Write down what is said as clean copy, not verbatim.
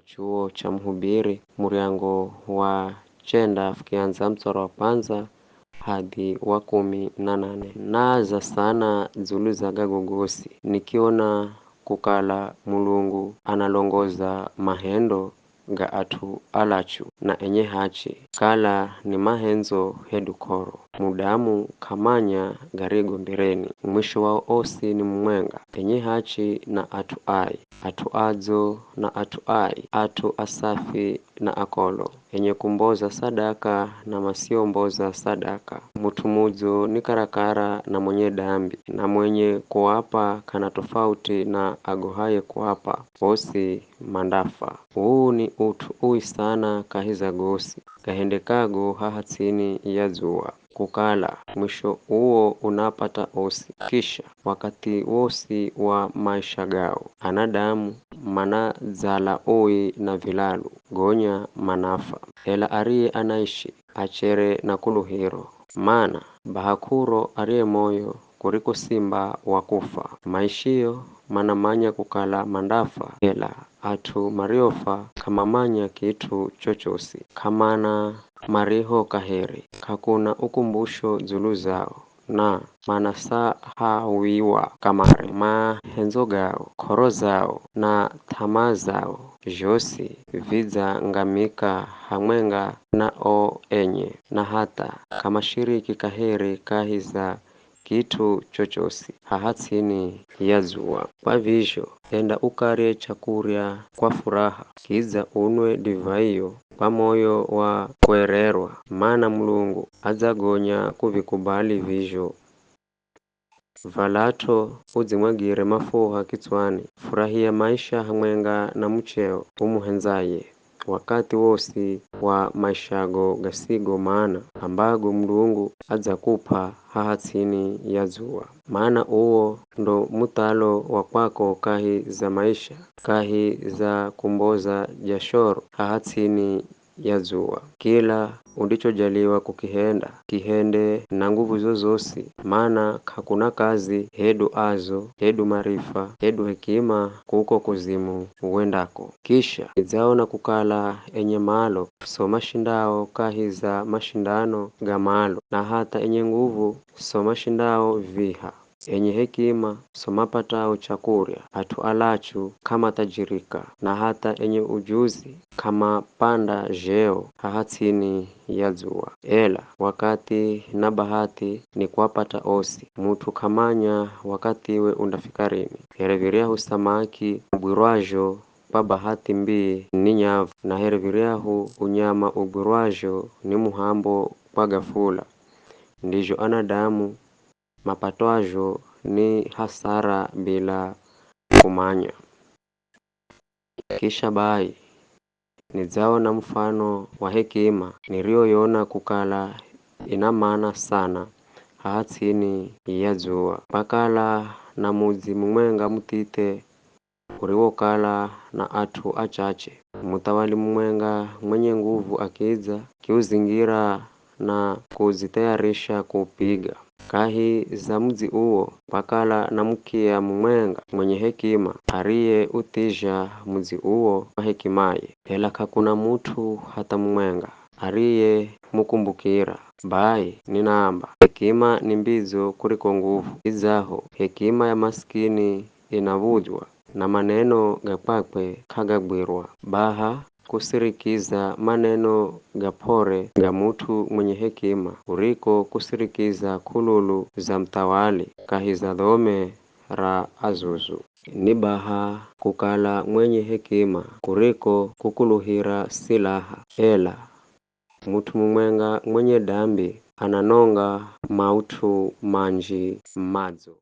chuo cha Mhubiri muriango wa chenda fukianza msoro wa kwanza hadi wa 18. Naza sana dzulu za gagogosi nikiona kukala Mulungu analongoza mahendo ga atu alachu na enye hachi kala ni mahenzo hedukoro mudamu kamanya garigo mbireni mwisho wao osi ni mwenga enye hachi na atu ai atu adzo na atu ai atu asafi na akolo enye kumboza sadaka na masiomboza sadaka mutumudzo ni karakara na mwenye dambi na mwenye kuapa kana tofauti na agohaye kuapa osi mandafa. Huu ni utu ui sana kahiza gosi kahendekago hahatsini ya zua kukala mwisho uo unapata osi kisha wakati wosi wa maisha gao anadamu mana zala ui na vilalu gonya manafa ela arie anaishi achere na kuluhiro mana bahakuro arie moyo kuriko simba wakufa maishio manamanya kukala mandafa ela atu mariofa kamamanya kitu chochosi kamana mariho kaheri kakuna ukumbusho zulu zao na manasa hawiwa kamare mahenzo gao koro zao na tamaa zao josi vidza ngamika hamwenga na o enye na hata kama shiriki kaheri kahiza kitu chochosi hahatsini ya zua kwa visho enda ukarie chakurya kwa furaha kiza unwe divaiyo kwa moyo wa kwererwa mana Mulungu azagonya kuvikubali visho valato udzimwagire mafuha kitswani furahia maisha hamwenga na mcheo umuhenzaye wakati wosi wa maishago gasigo maana ambago Mulungu adzakupa hahatsini ya zua maana uo ndo mutalo wa kwako kahi za maisha kahi za kumboza jashoro hahatsini ya zua kila undichojaliwa kukihenda kihende na nguvu zozosi maana hakuna kazi hedu azo hedu marifa hedu hekima kuko kuzimu uwendako kisha izaona kukala enye malo so mashindao kahi za mashindano ga malo na hata enye nguvu so mashindao viha enye hekima so mapatao chakurya atu alachu kama tajirika na hata enye ujuzi kama panda jeo hahatsini ya zua ela wakati na bahati ni kuapata osi mutu kamanya wakati we undafikarini hereviria husamaki ubwirwajo kwa bahati mbii ni nyavu na hereviriahu unyama ubwirwajo ni muhambo kwa gafula ndijo anadamu mapatwajo ni hasara bila kumanya kisha bai nizao na mfano wa hekima nirioyona kukala ina maana sana hahatsini ya zua pakala na muzi mumwenga mutite uriwokala na atu achache mutawali mumwenga mwenye nguvu akiza kiuzingira na kuzitayarisha kupiga kahi za mzi uo pakala na mkia mumwenga mwenye hekima arie utija mzi uo wa hekimaye ela kakuna mutu hata mumwenga arie mukumbukira bai ninaamba hekima ni mbizo kuliko nguvu izaho hekima ya maskini inavujwa na maneno gapakwe kagagwirwa baha kusirikiza maneno gapore ga mutu mwenye hekima uriko kusirikiza kululu za mtawali kahiza dhome ra azuzu ni baha kukala mwenye hekima kuriko kukuluhira silaha ela mutu mumwenga mwenye dambi ananonga mautu manji madzo